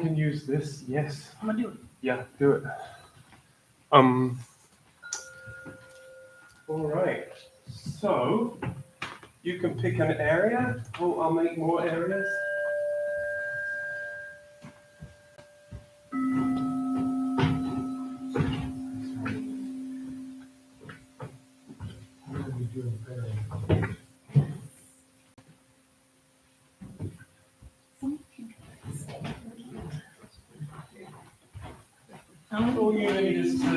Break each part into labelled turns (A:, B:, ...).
A: can use this. Yes.
B: I'm gonna do it.
A: Yeah, do it. All right. So you can pick an area. Oh, I'll make more areas. All you need is to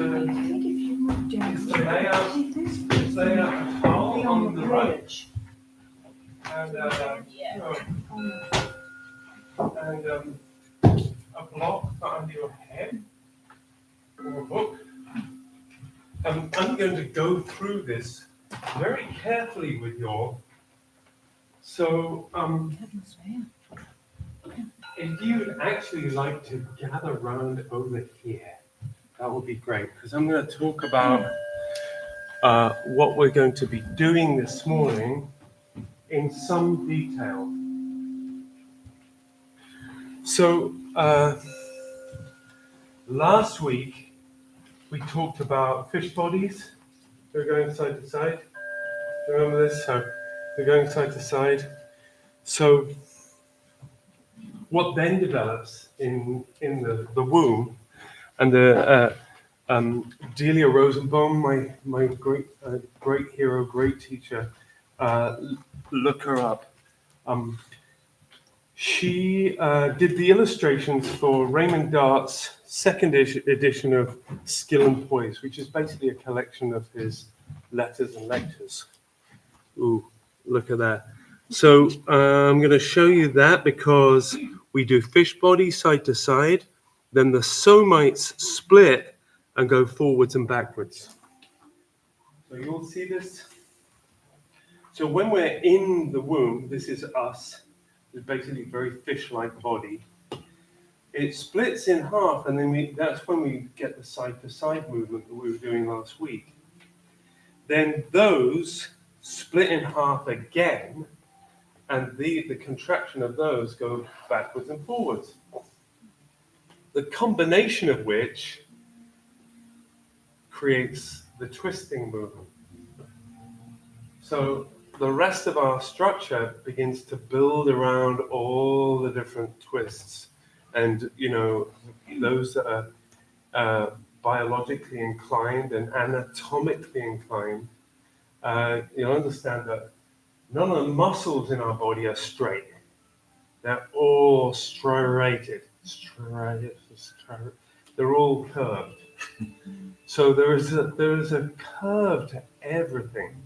A: lay out a towel on the right and a block under your head or a book. I'm going to go through this very carefully with you all. So, if you'd actually like to gather round over here, that would be great, because I'm going to talk about what we're going to be doing this morning in some detail. So, last week we talked about fish bodies. They're going side to side. Remember this? So, they're going side to side. So, what then develops in the womb, and the Delia Rosenbaum, my great hero, great teacher, look her up. She did the illustrations for Raymond Dart's second edition of Skill and Poise, which is basically a collection of his letters and lectures. Ooh, look at that. So I'm going to show you that because we do fish body side to side, then the somites split and go forwards and backwards. So you'll see this. So when we're in the womb, this is us. It's basically a very fish-like body. It splits in half, and then that's when we get the side-to-side movement that we were doing last week. Then those split in half again, and the contraction of those go backwards and forwards. The combination of which creates the twisting movement. So the rest of our structure begins to build around all the different twists. And, those that are biologically inclined and anatomically inclined, you'll understand that none of the muscles in our body are straight. They're all striated. They're all curved. So there is a curve to everything.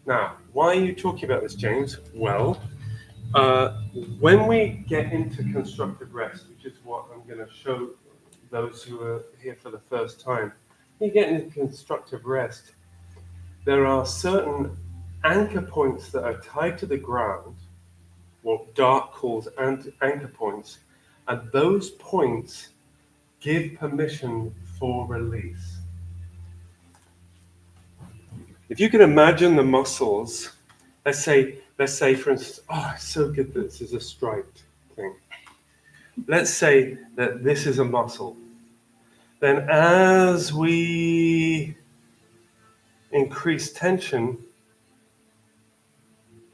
A: Now, why are you talking about this, James? Well, when we get into constructive rest, which is what I'm going to show those who are here for the first time, when you get into constructive rest, there are certain anchor points that are tied to the ground, what Dart calls anchor points, and those points give permission for release. If you can imagine the muscles, let's say for instance, it's so good that this is a striped thing. Let's say that this is a muscle. Then as we increase tension,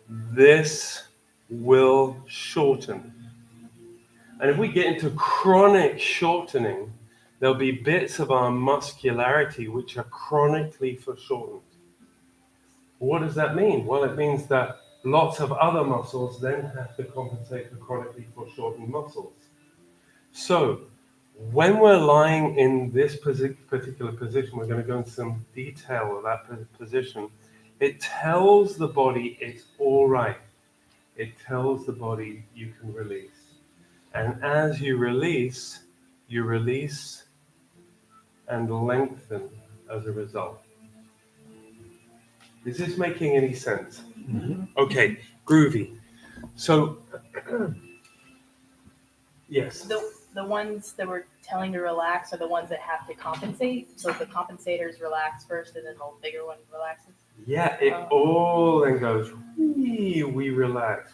A: this will shorten. And if we get into chronic shortening, there'll be bits of our muscularity which are chronically foreshortened. What does that mean? Well, it means that lots of other muscles then have to compensate for chronically foreshortened muscles. So when we're lying in this particular position, we're going to go into some detail of that position. It tells the body it's all right. It tells the body you can release. And as you release and lengthen as a result. Is this making any sense? Mm-hmm. Okay, groovy. So, yes.
B: The ones that we're telling to relax are the ones that have to compensate. So the compensators relax first, and then the bigger one relaxes.
A: Yeah, it all then goes. We relax.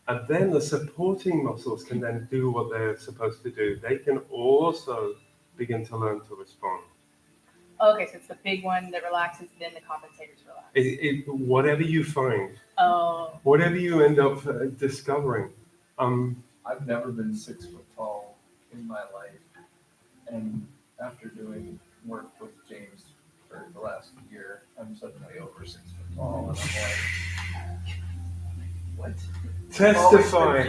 A: And then the supporting muscles can then do what they're supposed to do. They can also begin to learn to respond.
B: Okay, so it's the big one that relaxes, then the compensators relax.
A: Whatever you find,
B: Oh,
A: whatever you end up discovering.
C: I've never been 6 foot tall in my life, and after doing work with James for the last year, I'm suddenly over 6 foot tall, and I'm like, what?
A: Testify.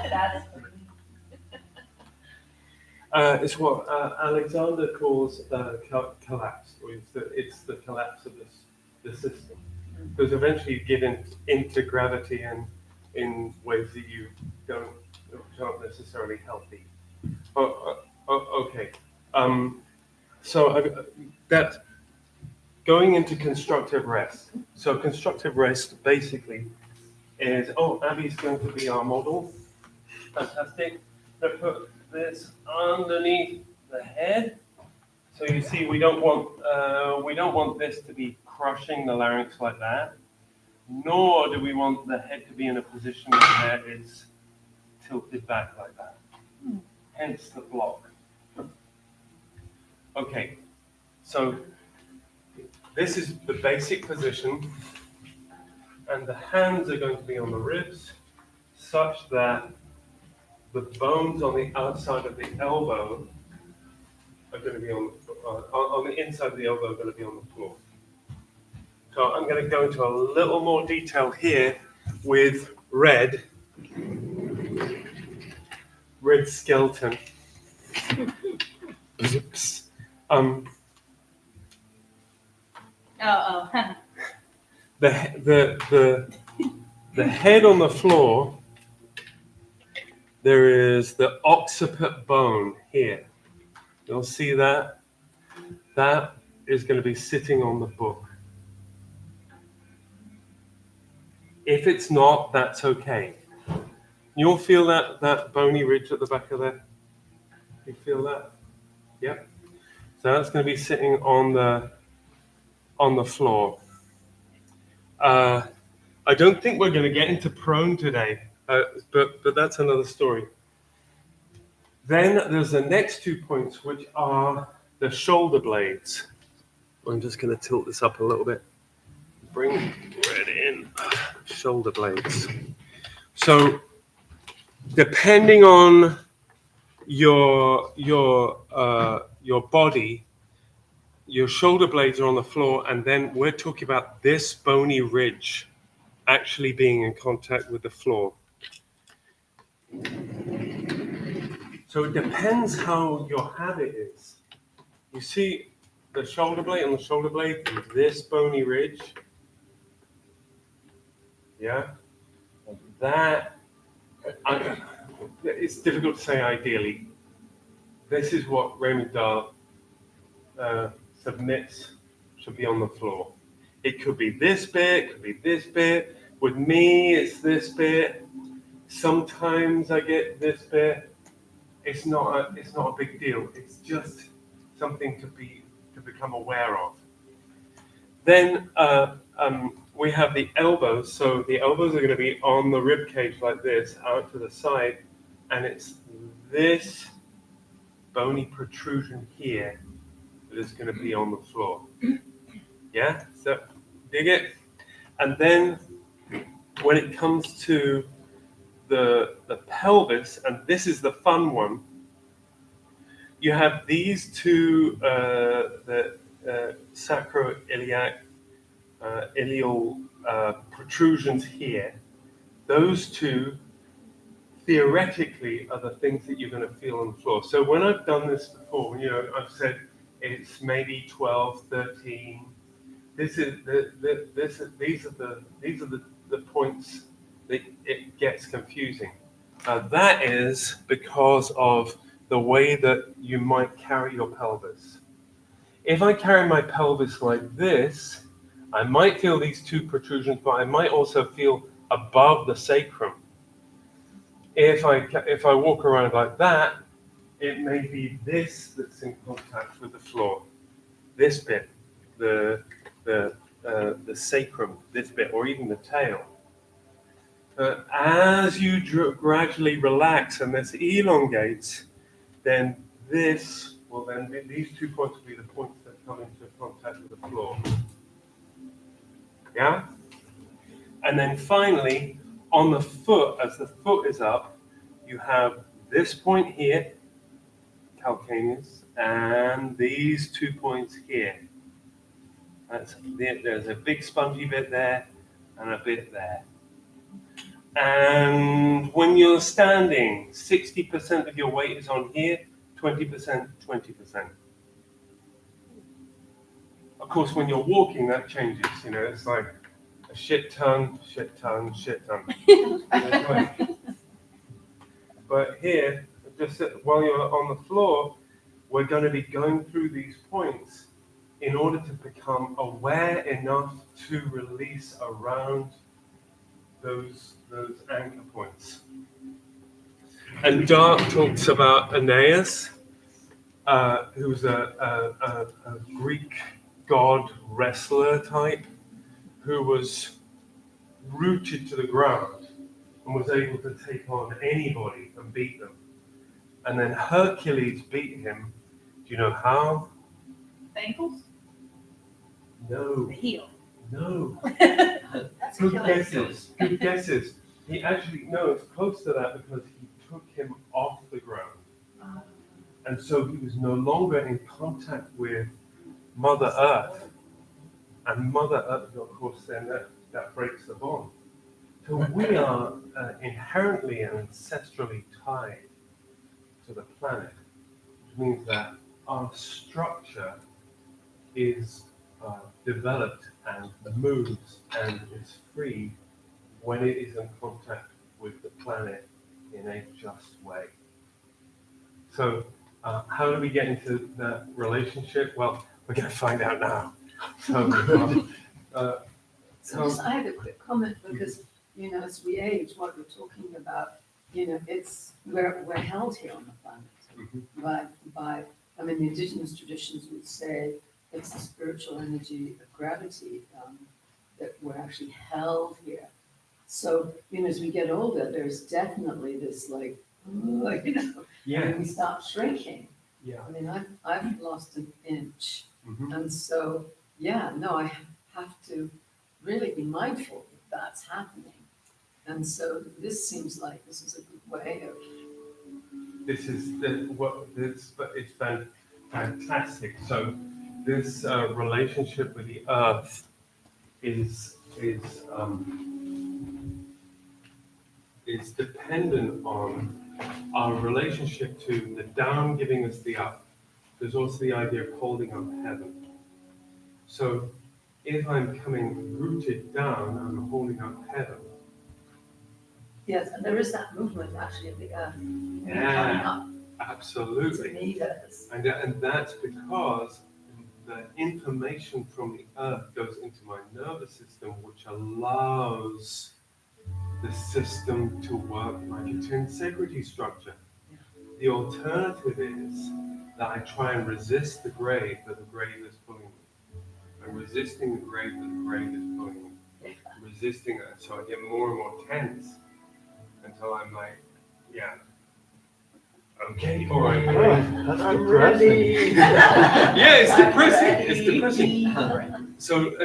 B: that's
A: It's what Alexander calls collapse, or it's the collapse of the system. Because eventually you get into gravity and in ways that you aren't necessarily healthy. Okay. So that's going into constructive rest. So constructive rest basically is, Abby's going to be our model. Fantastic. Let's put this underneath the head. So you see, we don't want this to be crushing the larynx like that, nor do we want the head to be in a position where it's tilted back like that. Hence the block. Okay, so this is the basic position, and the hands are going to be on the ribs, such that the bones on the outside of the elbow are going to be on the inside of the elbow are going to be on the floor. So I'm going to go into a little more detail here with red skeleton. The head on the floor, there is the occiput bone here. You'll see that. That is going to be sitting on the book. If it's not, that's okay. You'll feel that bony ridge at the back of there. You feel that? Yep. So that's going to be sitting on the floor. I don't think we're going to get into prone today, but that's another story. Then there's the next 2 points, which are the shoulder blades. I'm just going to tilt this up a little bit. Bring red in. Shoulder blades. So depending on your body, your shoulder blades are on the floor, and then we're talking about this bony ridge actually being in contact with the floor. So it depends how your habit is. You see the shoulder blade on the shoulder blade, this bony ridge. Yeah, that it's difficult to say ideally. This is what Raymond Dahl submits should be on the floor. It could be this bit, it could be this bit. With me, it's this bit. Sometimes I get this bit. It's not a big deal. It's just something to become aware of. Then we have the elbows. So the elbows are going to be on the rib cage like this, out to the side, and it's this bony protrusion here that is going to be on the floor. Yeah, so dig it. And then when it comes to the pelvis, and this is the fun one, you have these two, the sacroiliac, ilial protrusions here. Those two, theoretically, are the things that you're going to feel on the floor. So when I've done this before, I've said it's maybe 12, 13. These are the points that it gets confusing. That is because of the way that you might carry your pelvis. If I carry my pelvis like this, I might feel these two protrusions, but I might also feel above the sacrum. If I walk around like that, it may be this that's in contact with the floor. This bit, the sacrum, this bit, or even the tail. But as you gradually relax and this elongates, then this will then be, these 2 points will be the points that come into contact with the floor. Yeah? And then finally, on the foot, as the foot is up, you have this point here, calcaneus, and these 2 points here. There's a big spongy bit there and a bit there. And when you're standing, 60% of your weight is on here, 20%, 20%. Of course, when you're walking, that changes. You know, it's like a shit ton, shit ton, shit ton. But here, just while you're on the floor, we're going to be going through these points in order to become aware enough to release around those anchor points. And Dart talks about Aeneas, who's a Greek god wrestler type, who was rooted to the ground and was able to take on anybody and beat them. And then Hercules beat him. Do you know how?
B: The ankles?
A: No,
B: The heel.
A: no.
D: That's
A: Good
D: killing.
A: guesses. Good guesses. He actually, no, it's close to that because he took him off the ground. And so he was no longer in contact with Mother Earth. And Mother Earth, of course, then that breaks the bond. So we are inherently and ancestrally tied to the planet, which means that our structure is developed and moves and is free when it is in contact with the planet in a just way. So how do we get into that relationship? Well, we're going to find out now.
D: So just, I have a quick comment because, as we age, what we're talking about, it's, we're held here on the planet by, I mean, the indigenous traditions would say it's the spiritual energy of gravity that we're actually held here. So, as we get older, there's definitely this
A: Yeah.
D: when we start shrinking.
A: Yeah.
D: I mean, I've lost an inch.
A: Mhm.
D: And so, I have to really be mindful that that's happening. And so this seems like this is a good way of.
A: This is but it's fantastic. So this relationship with the earth is dependent on our relationship to the down giving us the up. There's also the idea of holding up heaven. So if I'm coming rooted down, I'm holding up heaven.
D: Yes, and there is that movement actually of the earth.
A: Yeah,
D: Coming
A: absolutely.
D: up to meet us.
A: And that's because the information from the earth goes into my nervous system, which allows the system to work like a tensegrity structure. The alternative is that I try and resist the grave, but the grave is pulling me. I'm resisting the grave, but the grave is pulling me. I'm resisting it, so I get more and more tense until I'm like, yeah. Okay, all right.
E: I'm ready.
A: Yeah, it's depressing. It's depressing. So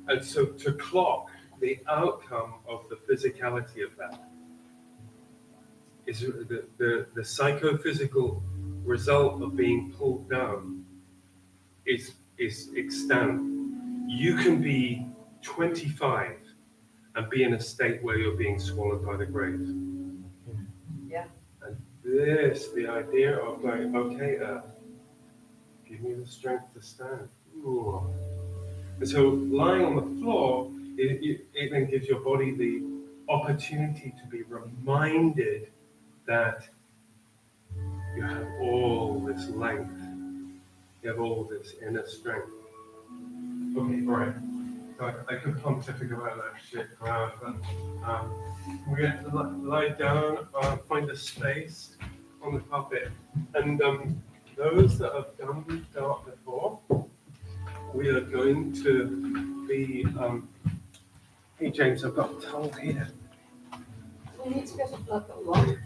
A: and so to clock the outcome of the physicality of that is the psychophysical result of being pulled down is extant. You can be 25 and be in a state where you're being swallowed by the grave.
D: Yeah.
A: And the idea of going, okay, give me the strength to stand. Ooh. And so lying on the floor, it then gives your body the opportunity to be reminded that you have all this length, you have all this inner strength. Okay, all right. I could pontificate about that shit for hours, but we're going to lie down, find a space on the carpet, and those that have done Dart before, we are going to would be, hey James, I've got a towel here.
D: We need to get a blood along.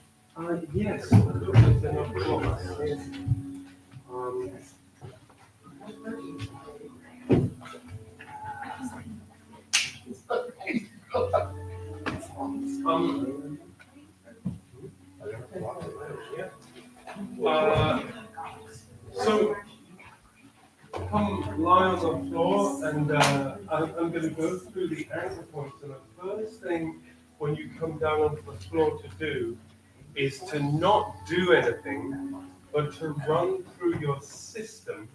A: Yes, I don't know if they're not blocks. Um, so come lie on the floor, and I'm going to go through the anchor points. And the first thing when you come down onto the floor to do is to not do anything, but to run through your system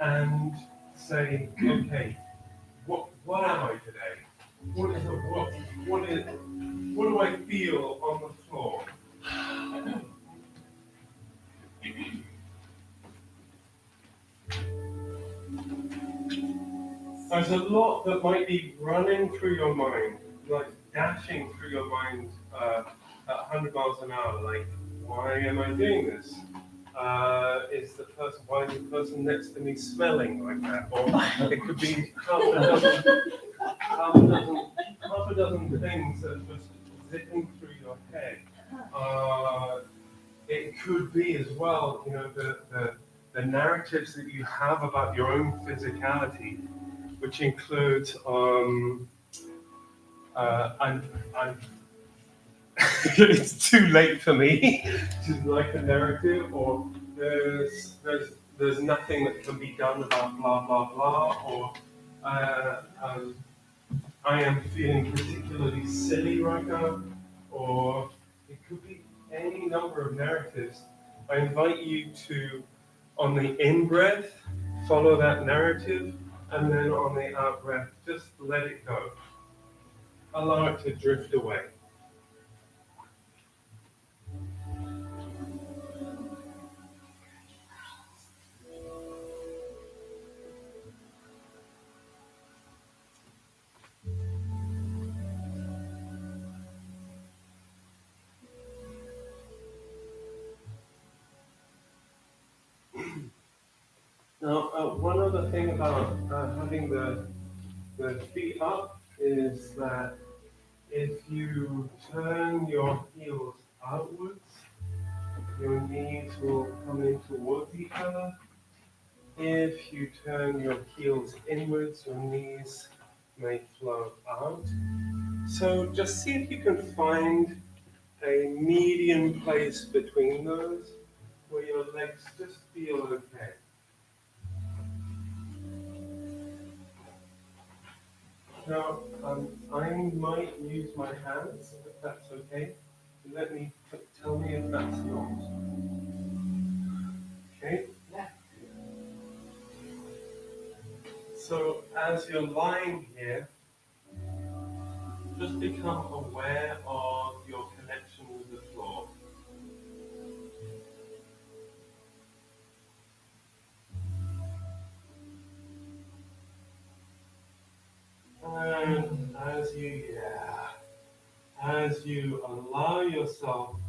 A: and say, okay, what am I today? What do I feel on the floor? There's a lot that might be running through your mind, like dashing through your mind at 100 miles an hour. Like, why am I doing this? Why is the person next to me smelling like that? Or it could be half a dozen things that are just zipping through your head. It could be as well, you know, the narratives that you have about your own physicality, which includes it's too late for me to like a narrative, or there's nothing that can be done about blah blah blah, or I am feeling particularly silly right now, or it could be any number of narratives. I invite you to, on the in-breath, follow that narrative, and then on the out-breath, just let it go. Allow it to drift away. Now, one other thing about having the feet up is that if you turn your heels outwards, your knees will come in towards each other. If you turn your heels inwards, your knees may flow out. So just see if you can find a medium place between those where your legs just feel okay. Now, I might use my hands, if that's okay. Tell me if that's not. Okay?
D: Yeah.
A: So, as you're lying here, just become aware of your connection with the floor. And as you allow yourself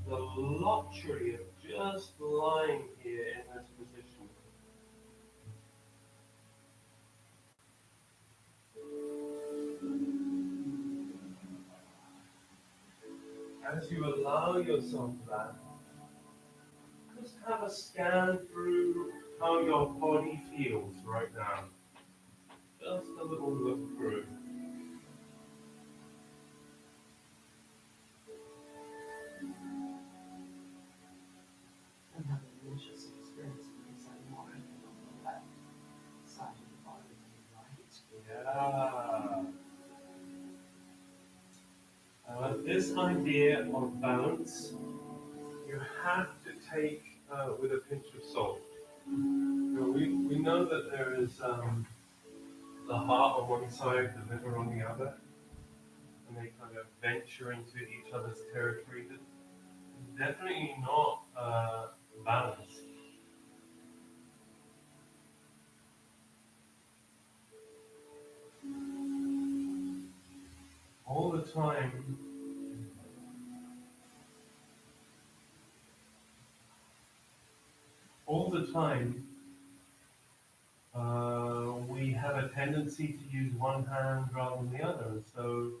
A: the luxury of just lying here in this position, as you allow yourself that, just have a scan through how your body feels right now. Just a little look through.
D: I'm having an interesting experience because I'm more on the left side of the body than the right.
A: Yeah. This idea of balance, you have to take with a pinch of salt. You know, we know that there is the heart on one side, the liver on the other, and they kind of venture into each other's territory. It's definitely not balanced. All the time, we have a tendency tendency to use one hand rather than the other. And so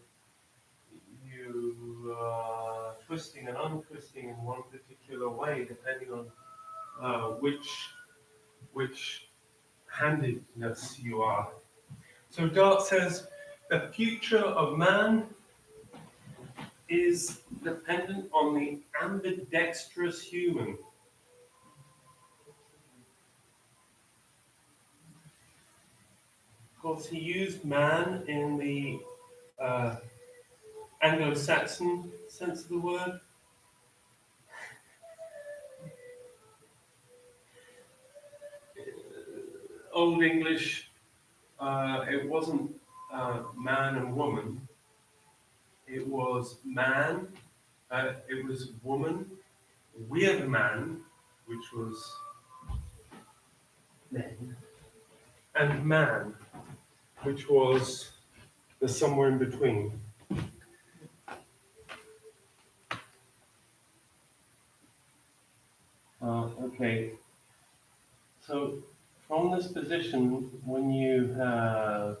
A: you are twisting and untwisting in one particular way, depending on which handedness you are. So Dart says the future of man is dependent on the ambidextrous human. Of course, he used man in the Anglo-Saxon sense of the word. Old English, it wasn't man and woman. It was man, it was woman with man, which was men, and man, which was the somewhere in between. Okay, so from this position, when you have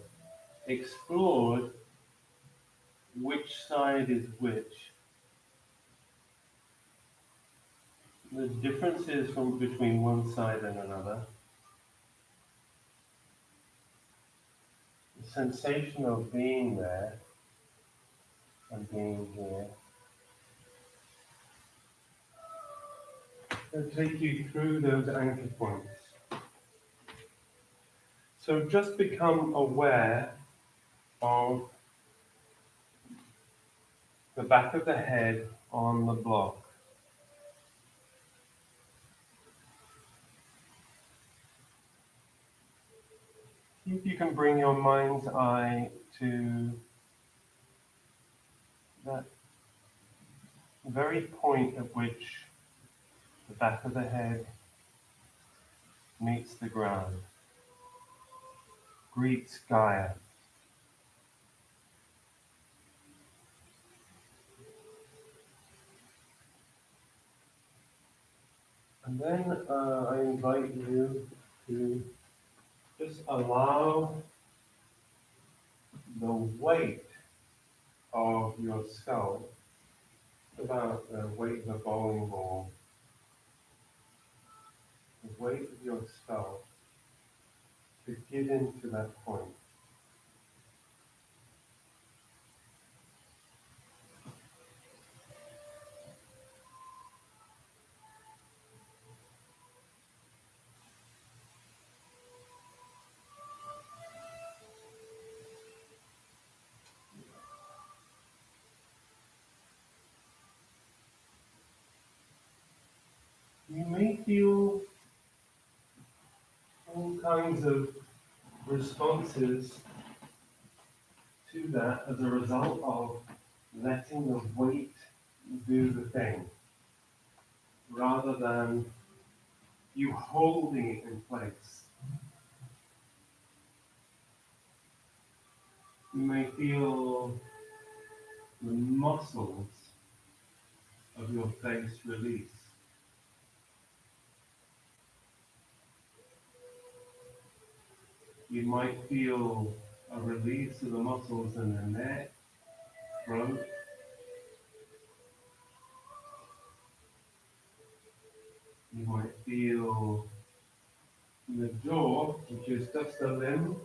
A: explored which side is which, the differences from between one side and another, the sensation of being there and being here, they'll take you through those anchor points. So just become aware of the back of the head on the block. See if you can bring your mind's eye to that very point at which the back of the head meets the ground, greets Gaia. And then I invite you to just allow the weight of your skull, about the weight of a bowling ball, the weight of your skull, to get into that point. You may feel all kinds of responses to that as a result of letting the weight do the thing, rather than you holding it in place. You may feel the muscles of your face release. You might feel a release of the muscles in the neck, throat. You might feel the jaw, which is just a limb,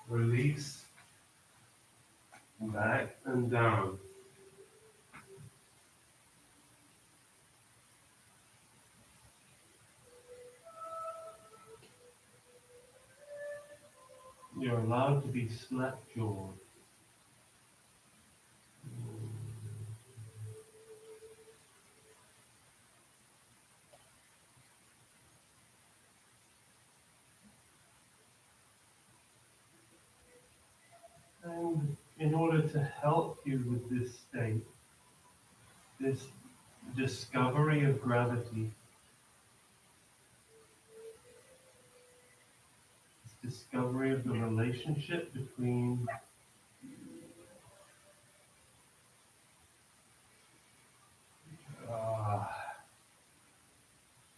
A: release back and down. You're allowed to be slack-jawed. And in order to help you with this state, this discovery of gravity, this discovery of the relationship between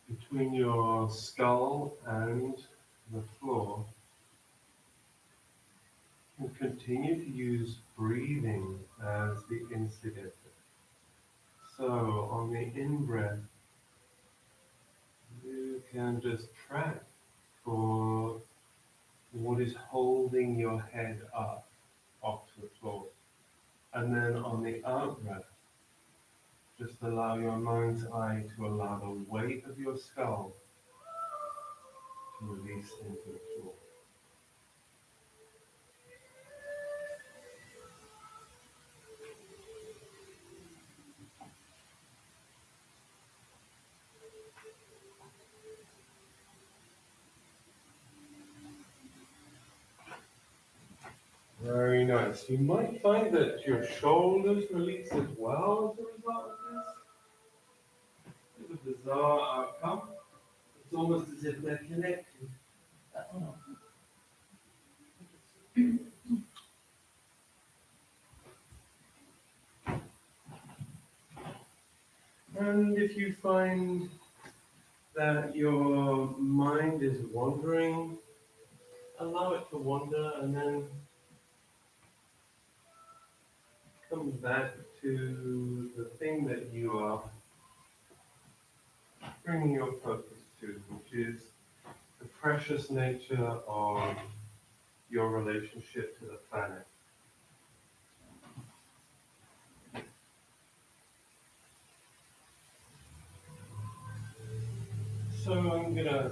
A: between your skull and the floor. And continue to use breathing as the instigator. So on the in-breath, you can just track for what is holding your head up off the floor. And then on the out-breath, just allow your mind's eye to allow the weight of your skull to release into the floor. Very nice. You might find that your shoulders release as well as a result of this. It's a bizarre outcome. It's almost as if they're connected. And if you find that your mind is wandering, allow it to wander and then come back to the thing that you are bringing your focus to, which is the precious nature of your relationship to the planet. So I'm going to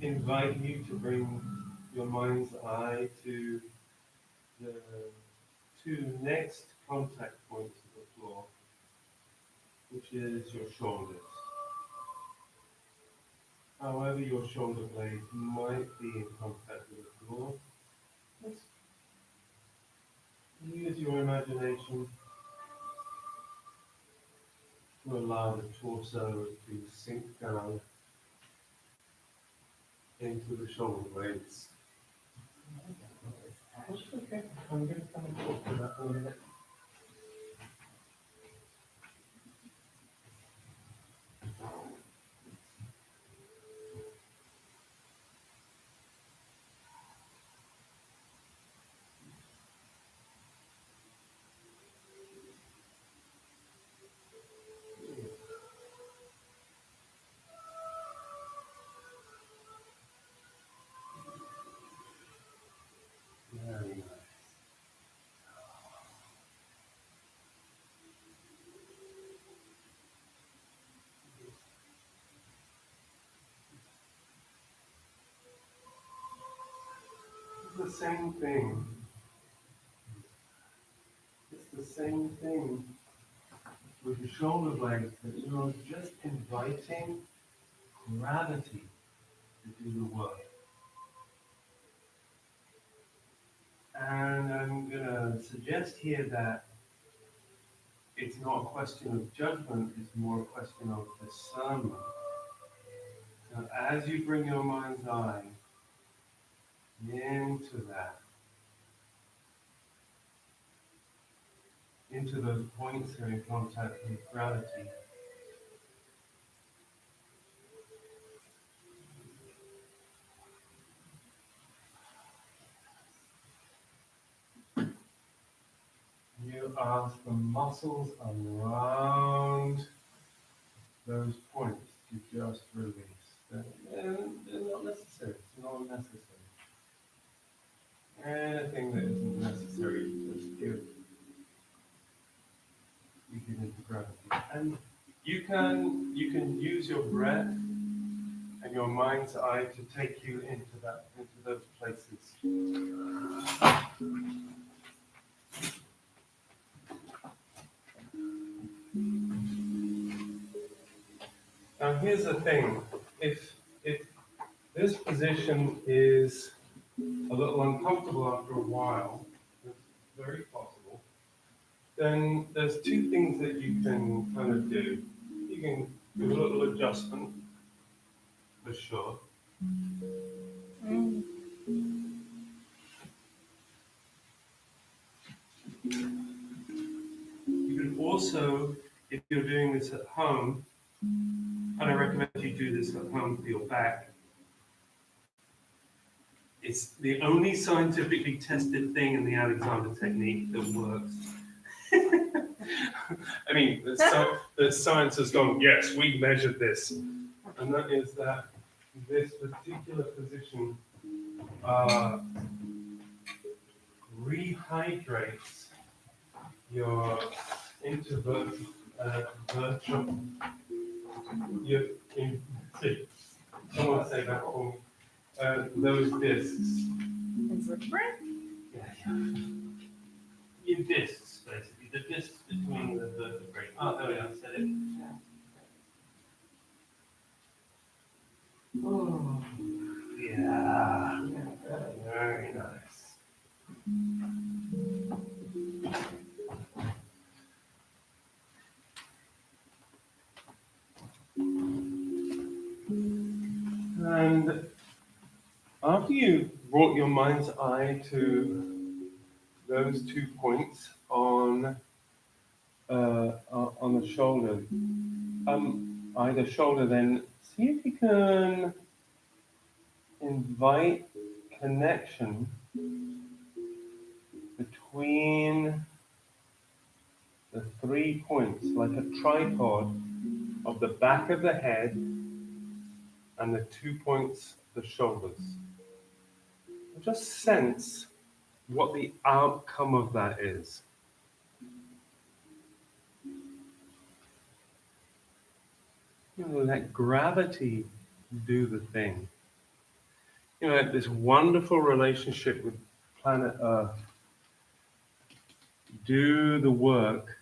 A: invite you to bring your mind's eye to the two next contact points of the floor, which is your shoulders. However your shoulder blades might be in contact with the floor, let's use your imagination to allow the torso to sink down into the shoulder blades. That's okay. I'm going to come and talk to that in a minute. Very nice. It's the same thing. It's the same thing with the shoulder blades, that you're just inviting gravity to do the work. And I'm going to suggest here that it's not a question of judgment, it's more a question of discernment. So as you bring your mind's eye into that, into those points that are in contact with gravity, you ask the muscles around those points to just release. They're not necessary. It's not necessary. Anything that isn't necessary, just give into gravity. And you can use your breath and your mind's eye to take you into those places. Now here's the thing, if this position is a little uncomfortable after a while, it's very possible, then there's two things that you can kind of do. You can do a little adjustment, for sure. You can also, if you're doing this at home, and I recommend you do this at home for your back, It's the only scientifically tested thing in the Alexander technique that works. I mean, the science has gone, yes, we measured this. And that is that this particular position rehydrates your intervertebral. Someone say that for me. Those discs. Your discs, basically. The discs between the vertebrae. Oh, there we are, I said it. Oh, yeah. Very nice. And after you brought your mind's eye to those 2 points on the shoulder, either shoulder, then see if you can invite connection between the 3 points, like a tripod of the back of the head and the 2 points of the shoulders. Just sense what the outcome of that is. Let gravity do the thing. This wonderful relationship with planet Earth. Do the work,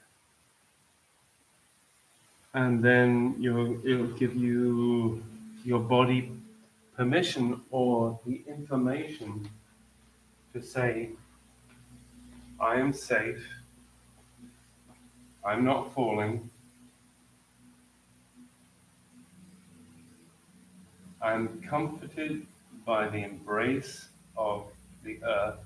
A: and then it'll give you your body permission or the information to say, I am safe, I'm not falling, I'm comforted by the embrace of the earth,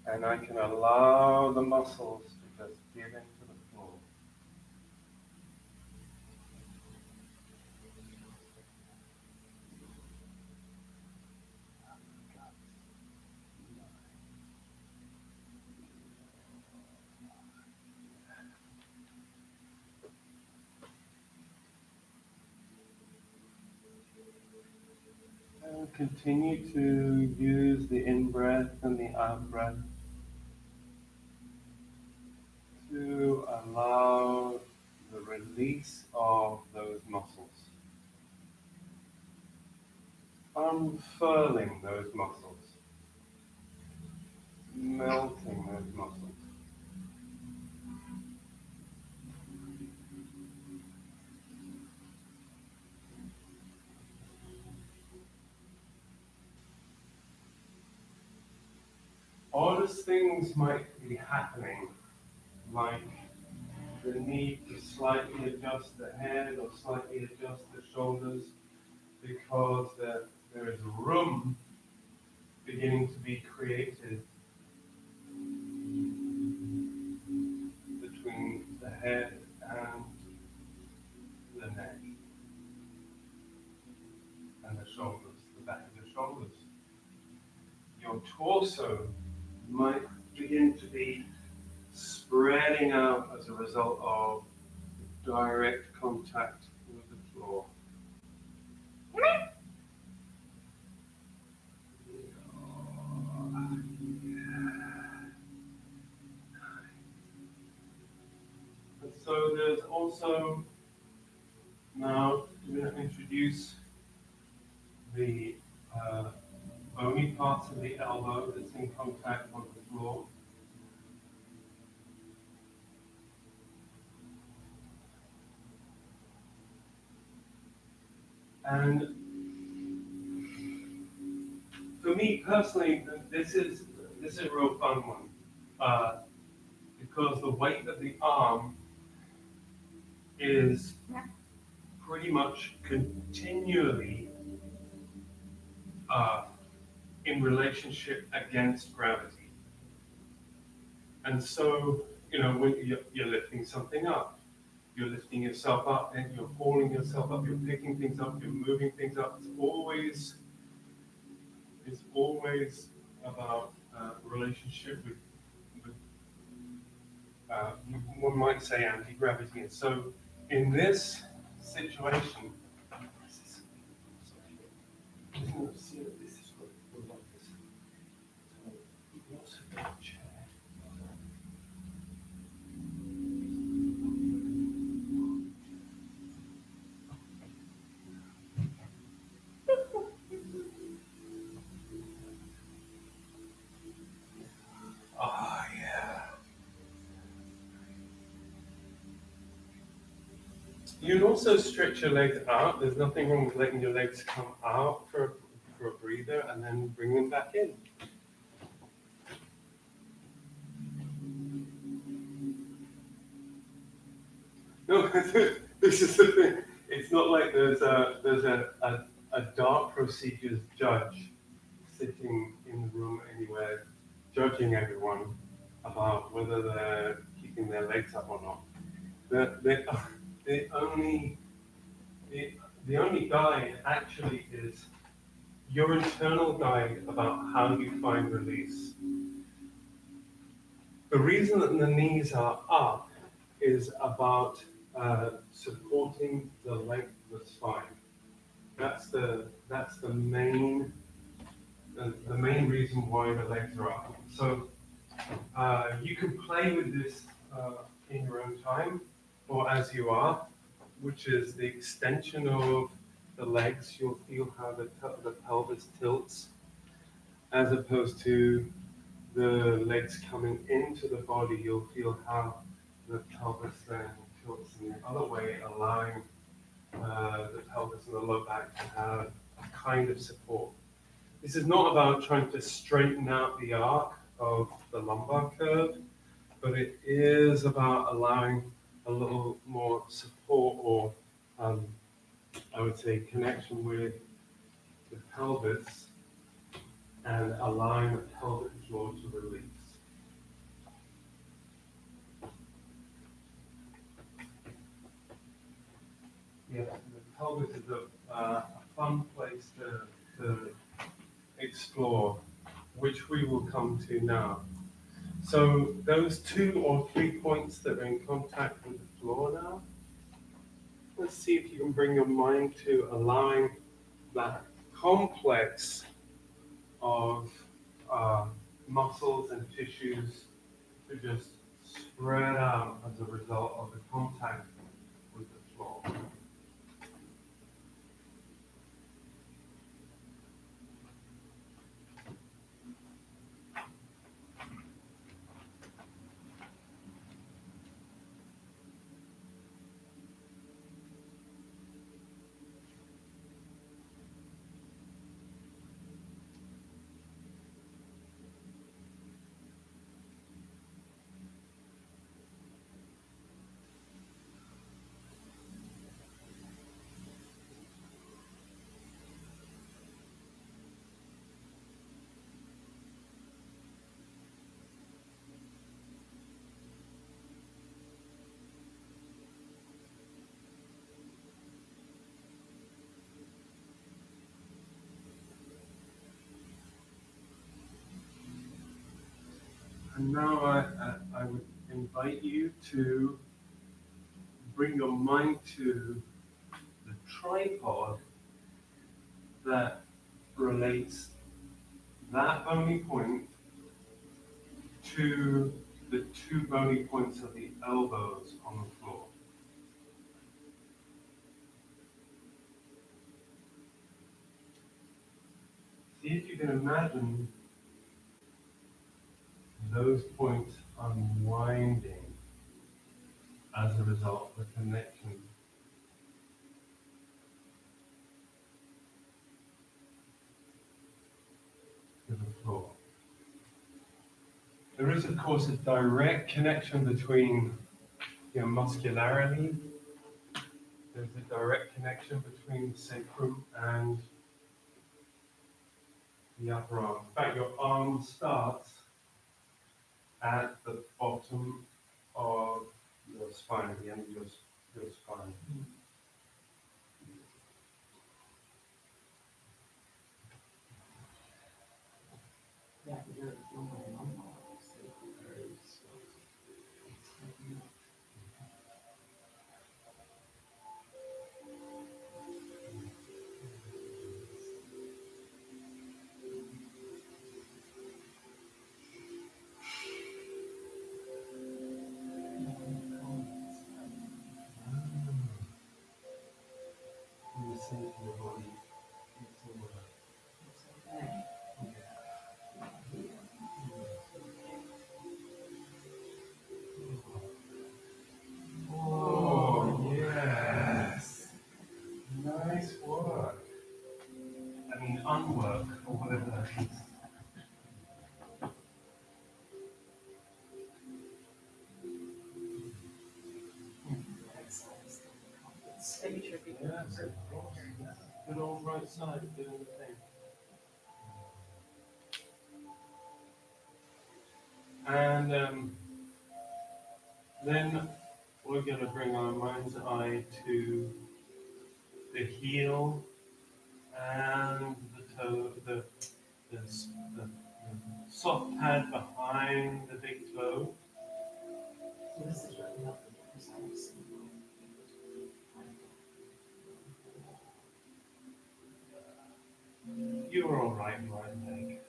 A: and I can allow the muscles to just give into the floor. And continue to use the in-breath and the out-breath to allow the release of those muscles. Unfurling those muscles. Melting those muscles. Oddest things might be happening, like the need to slightly adjust the head or slightly adjust the shoulders, because there is room beginning to be created between the head and the neck and the shoulders, the back of the shoulders. Your torso might begin to be spreading out as a result of direct contact with the floor. And so there's also, now we're going to introduce the bony parts of the elbow that's in contact with the floor. And for me personally, this is a real fun one, because the weight of the arm is pretty much continually in relationship against gravity. And so, when you're lifting something up, you're lifting yourself up, and you're hauling yourself up, you're picking things up, you're moving things up. It's always about relationship with one might say anti-gravity. And so in this situation, oh yeah. You can also stretch your legs out. There's nothing wrong with letting your legs come out for a breather and then bring them back in. No, this is the thing. It's not like there's a dark procedures judge sitting in the room anywhere, judging everyone about whether they're keeping their legs up or not. The only guide actually is your internal guide about how you find release. The reason that the knees are up is about supporting the length of the spine. That's the main reason why the legs are up. So you can play with this in your own time, or as you are, which is the extension of the legs. You'll feel how the pelvis tilts, as opposed to the legs coming into the body. You'll feel how the pelvis then tilts in the other way, allowing the pelvis and the low back to have a kind of support. This is not about trying to straighten out the arc of the lumbar curve, but it is about allowing a little more support, or I would say connection with the pelvis, and allowing the pelvic floor to release. Yeah, the pelvis is a fun place to explore, which we will come to now. So those 2 or 3 points that are in contact with the floor now, let's see if you can bring your mind to allowing that complex of muscles and tissues to just spread out as a result of the contact with the floor. And now I would invite you to bring your mind to the tripod that relates that bony point to the 2 bony points of the elbows on the floor. See if you can imagine those points unwinding as a result of the connection to the floor. There is, of course, a direct connection between muscularity. There's a direct connection between the sacrum and the upper arm. In fact, your arm starts at the bottom of your spine, at the end of feels fine. Listen to your body. It's all right. Oh, yes. Nice work. I mean, unwork, or whatever that is.
B: Maybe should be.
A: Yes, of course. Good old right side doing the thing. And then we're going to bring our mind's eye to the heel and the toe, the soft pad behind the big toe.
D: So this is really helpful because I was
A: You're all right, right leg.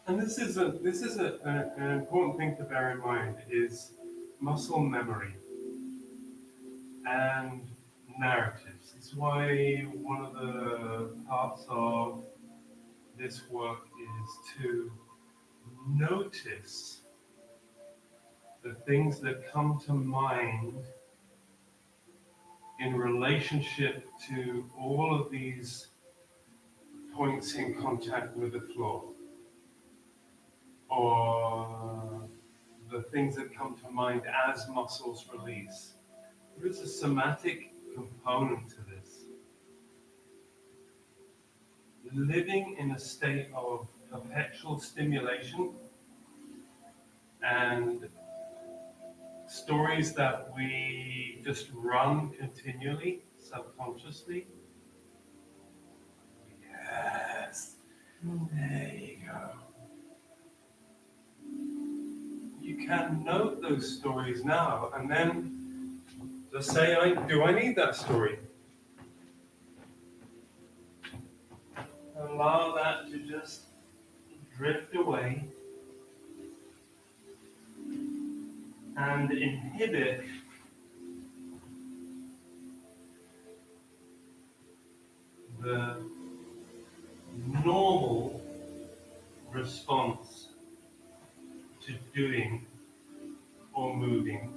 A: And an important thing to bear in mind is muscle memory and narratives. It's why one of the parts of this work is to notice the things that come to mind in relationship to all of these points in contact with the floor, or the things that come to mind as muscles release. There is a somatic component to this. Living in a state of perpetual stimulation and stories that we just run continually, subconsciously. Yes, there you go. You can note those stories now and then just say, do I need that story? Allow that to just drift away and inhibit the normal response to doing or moving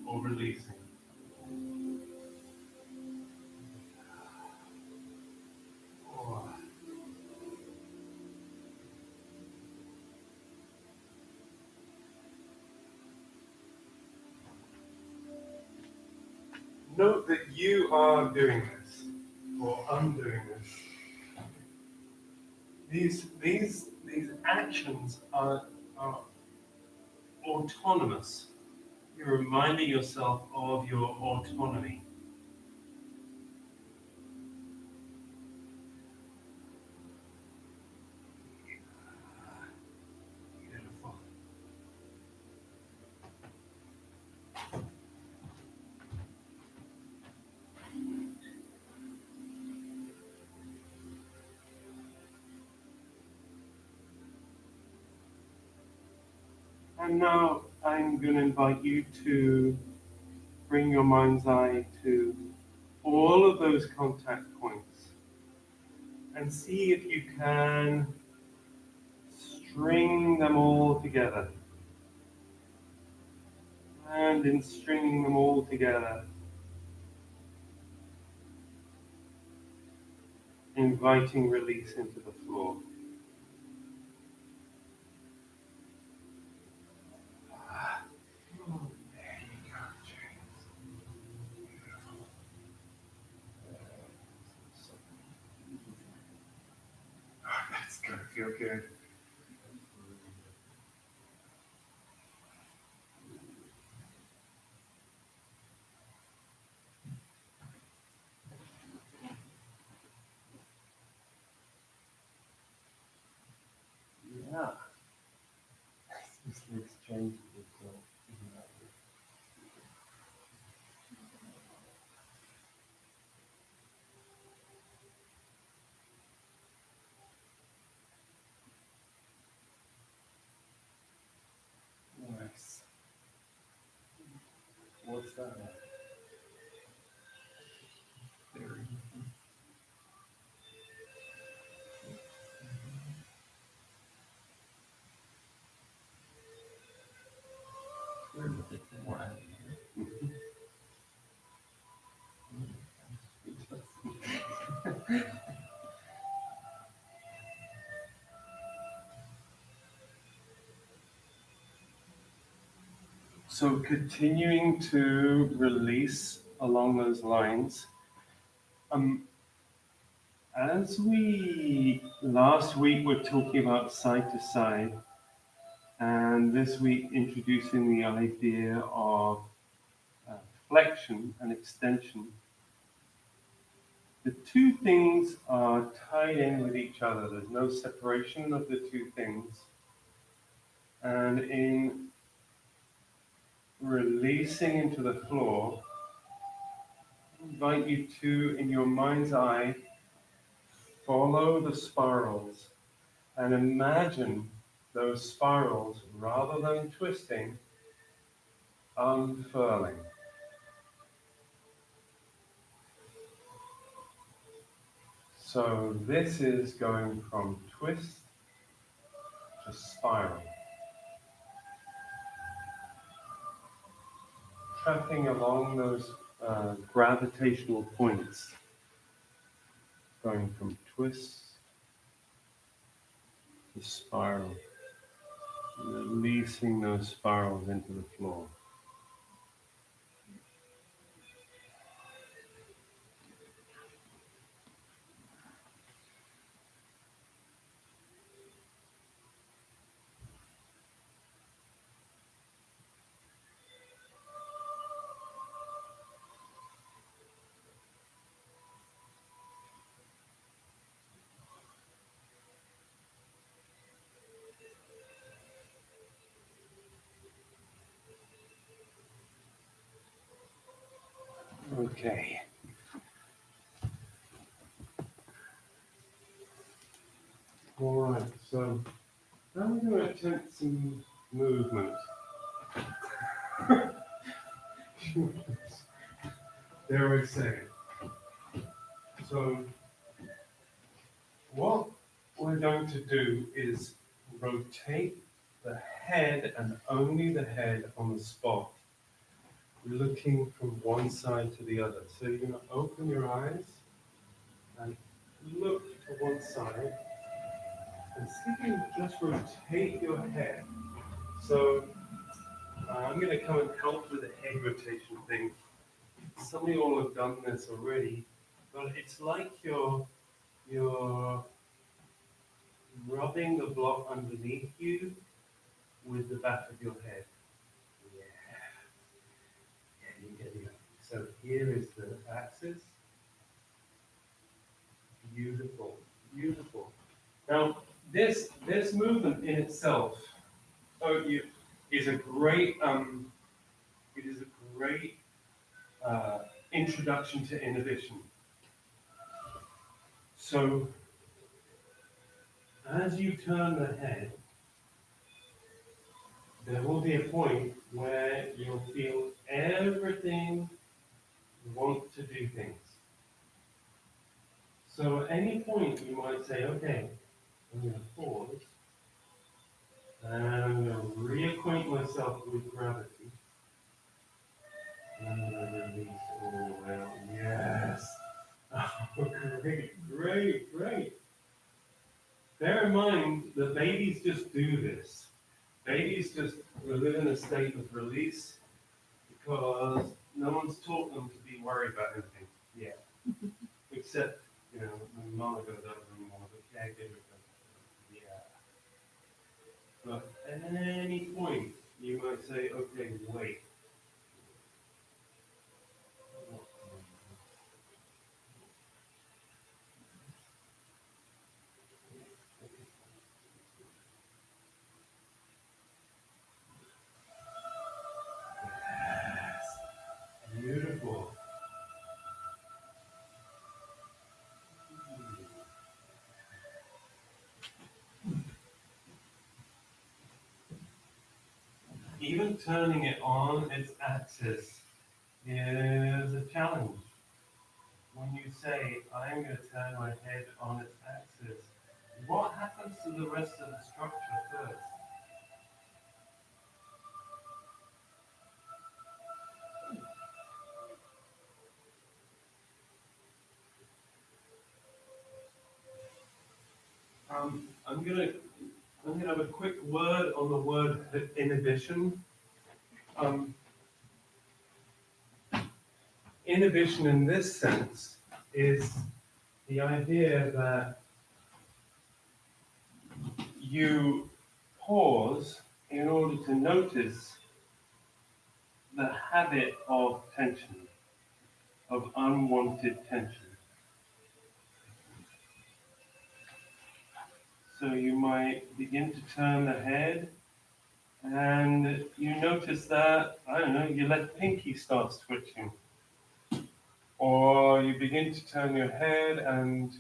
A: or releasing. Oh. Note that you are doing this or undoing this. These actions are autonomous. You're reminding yourself of your autonomy. Beautiful. And now I'm going to invite you to bring your mind's eye to all of those contact points and see if you can string them all together. And in stringing them all together, inviting release into the floor. There you go, James. Beautiful. feel good. Yeah. This looks changing as well. Nice. What's that? Very. So continuing to release along those lines, as we last week were talking about side to side, and this week introducing the idea of flexion and extension, the two things are tied in with each other. There's no separation of the two things. And in releasing into the floor, I invite you to, in your mind's eye, follow the spirals and imagine those spirals, rather than twisting, unfurling. So this is going from twist to spiral. Tracking along those gravitational points, going from twist to spiral, releasing those spirals into the floor. Okay. All right, so now I'm going to attempt some movement. Dare I say it. So what we're going to do is rotate the head and only the head on the spot, looking from one side to the other. So you're going to open your eyes and look to one side and see if you can just rotate your head. So I'm going to come and help with the head rotation thing. Some of you all have done this already, but it's like you're rubbing the block underneath you with the back of your head. Yeah. Yeah. So here is the axis. Beautiful, beautiful. Now, this movement in itself, is a great introduction to inhibition. So, as you turn the head, there will be a point where you'll feel everything want to do things. So at any point you might say, okay, I'm going to pause, and I'm going to reacquaint myself with gravity. And I'm going to release all the way out. Yes! Oh, great. Bear in mind that babies just do this. Babies just live in a state of release because no one's taught them to be worried about anything yet. Except, my mama goes out and more, the caregiver goes, yeah. But at any point, you might say, okay, wait. Beautiful. Even turning it on its axis is a challenge. When you say, I'm going to turn my head on its axis, what happens to the rest of the structure first? I'm gonna have a quick word on the word inhibition. Um, Inhibition in this sense is the idea that you pause in order to notice the habit of tension, of unwanted tension. So you might begin to turn the head and you notice that, I don't know, your left pinky starts twitching. Or you begin to turn your head and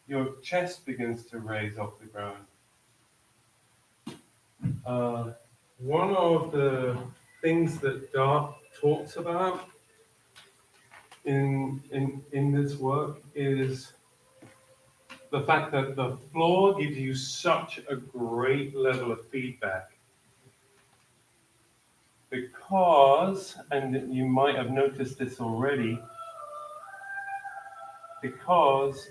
A: your chest begins to raise off the ground. One of the things that Dart talks about in this work is the fact that the floor gives you such a great level of feedback. Because, and you might have noticed this already, because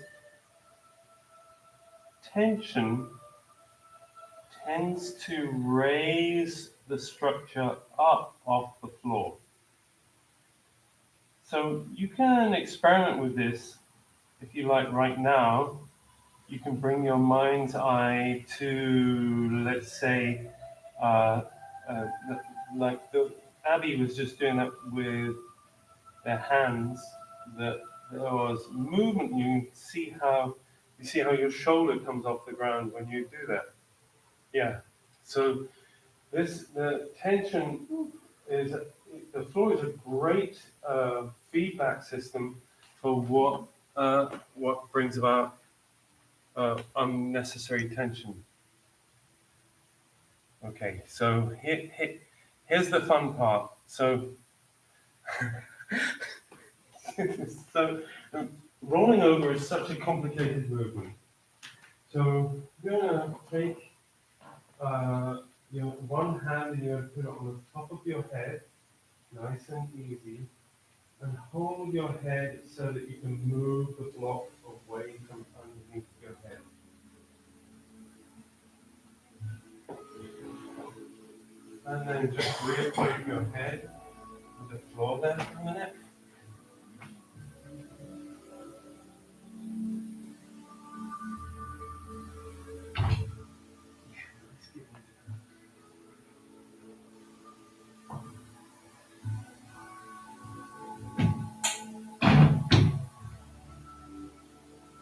A: tension tends to raise the structure up off the floor. So you can experiment with this if you like right now. You can bring your mind's eye to, let's say, like Abby was just doing that with their hands, that there was movement. You see how your shoulder comes off the ground when you do that. Yeah. So the tension is, the floor is a great feedback system for what brings about unnecessary tension. Okay, so here's the fun part. So, so rolling over is such a complicated movement. So you're gonna take your one hand and you're gonna put it on the top of your head, nice and easy, and hold your head so that you can move the block away from underneath your head. And then just reappoint your head to the floor there for a minute.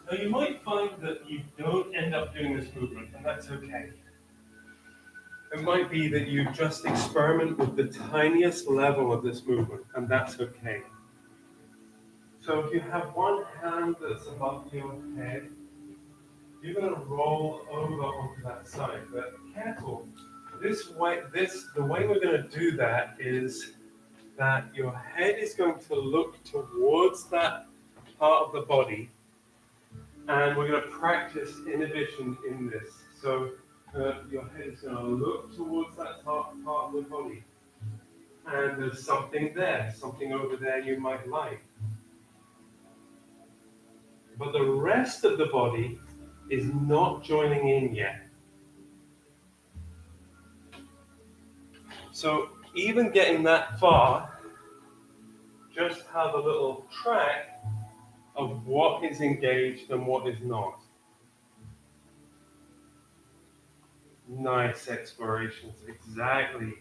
A: Now you might find that you don't end up doing this movement, and that's okay. It might be that you just experiment with the tiniest level of this movement, and that's okay. So if you have one hand that's above your head, you're going to roll over onto that side. But careful, the way we're going to do that is that your head is going to look towards that part of the body, and we're going to practice inhibition in this. So your head is going to look towards that part of the body, and there's something there, something over there you might like. But the rest of the body is not joining in yet. So even getting that far, just have a little track of what is engaged and what is not. Nice explorations, exactly.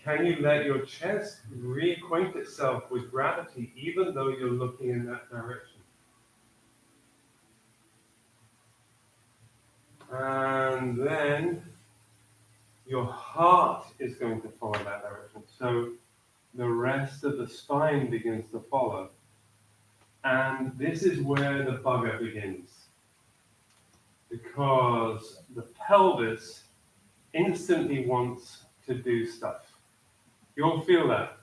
A: Can you let your chest reacquaint itself with gravity even though you're looking in that direction? And then your heart is going to follow that direction. So the rest of the spine begins to follow. And this is where the bugger begins. Because the pelvis instantly wants to do stuff. You'll feel that.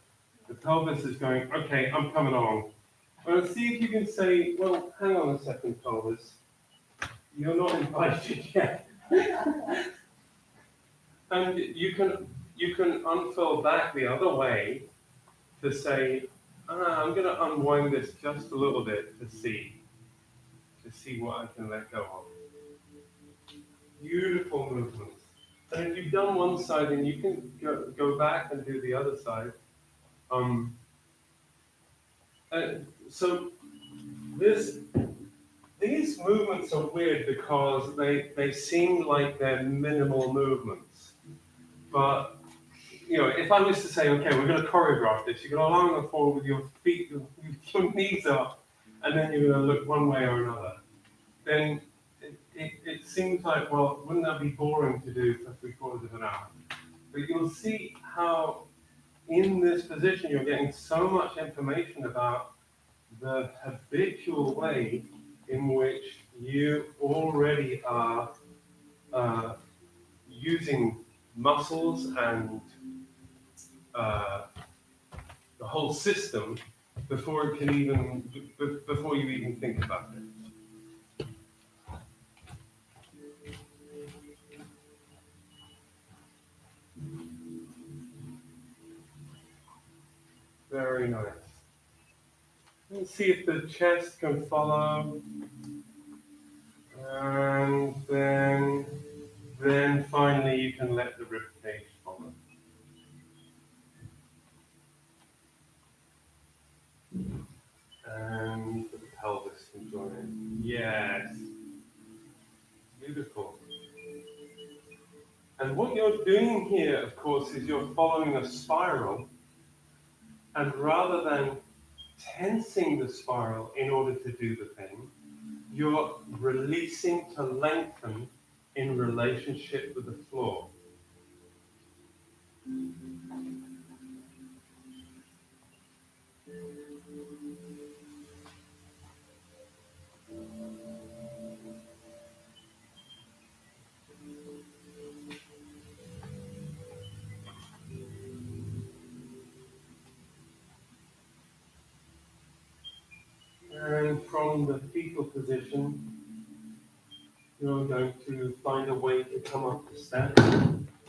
A: The pelvis is going, okay, I'm coming along. Well, see if you can say, well, hang on a second, pelvis. You're not invited yet. And you can unfurl back the other way to say, I'm going to unwind this just a little bit to see what I can let go of. Beautiful movements. And if you've done one side, then you can go back and do the other side. So these movements are weird because they seem like they're minimal movements. But if I was to say, okay, we're going to choreograph this, you're going to lie on the floor with your feet, with your knees up, and then you're going to look one way or another. Then it seems like, well, wouldn't that be boring to do for 3/4 of an hour? But you'll see how in this position you're getting so much information about the habitual way in which you already are using muscles and the whole system before you even think about it. Very nice. Let's see if the chest can follow. And then finally you can let the ribcage follow. And the pelvis can join in. Yes. Beautiful. And what you're doing here, of course, is you're following a spiral. And rather than tensing the spiral in order to do the thing, you're releasing to lengthen in relationship with the floor. And from the fetal position, you're going to find a way to come up to stand.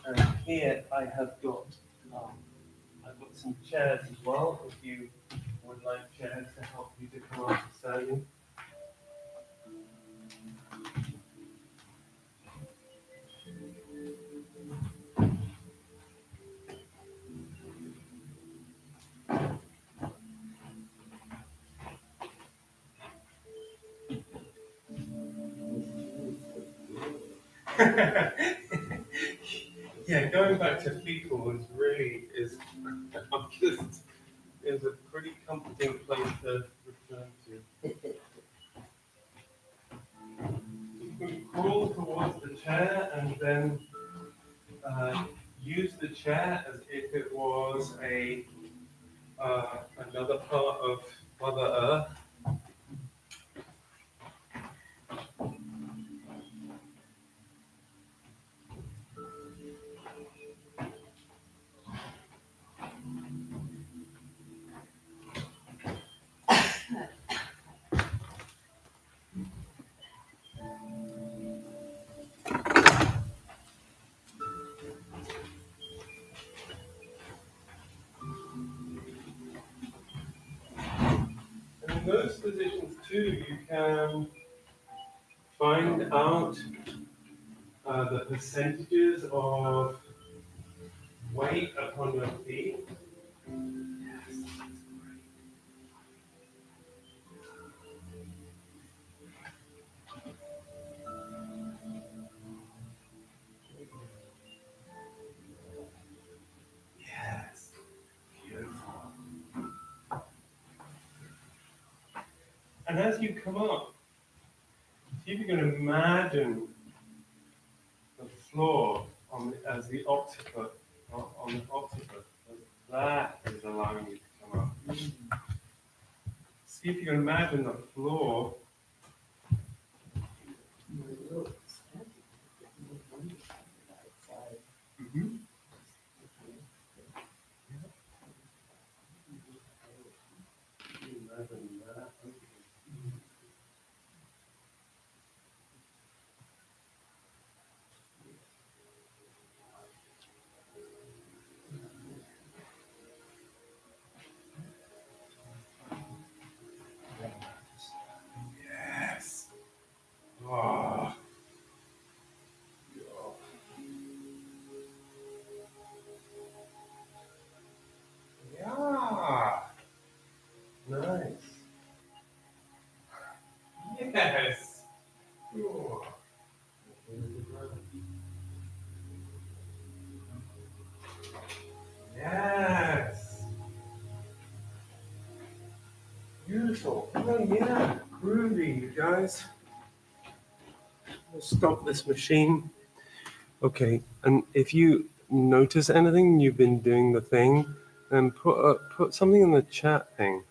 A: And here I have got some chairs as well, if you would like chairs to help you to come up to standing. Yeah, going back to fetal is a pretty comforting place to return to. You can crawl towards the chair and then use the chair as if it was another part of Mother Earth. And in those positions too, you can find out the percentages of weight upon your feet. And as you come up, see if you can imagine the floor as the occiput, on the occiput. That is allowing you to come up. See if you can imagine the floor. Mhm. Imagine that. Yes. Oh. Yeah. Nice. Yes. Oh. Yes. Beautiful. Oh yeah. Groovy, you guys. We'll stop this machine. Okay, and if you notice anything, you've been doing the thing, then put something in the chat thing.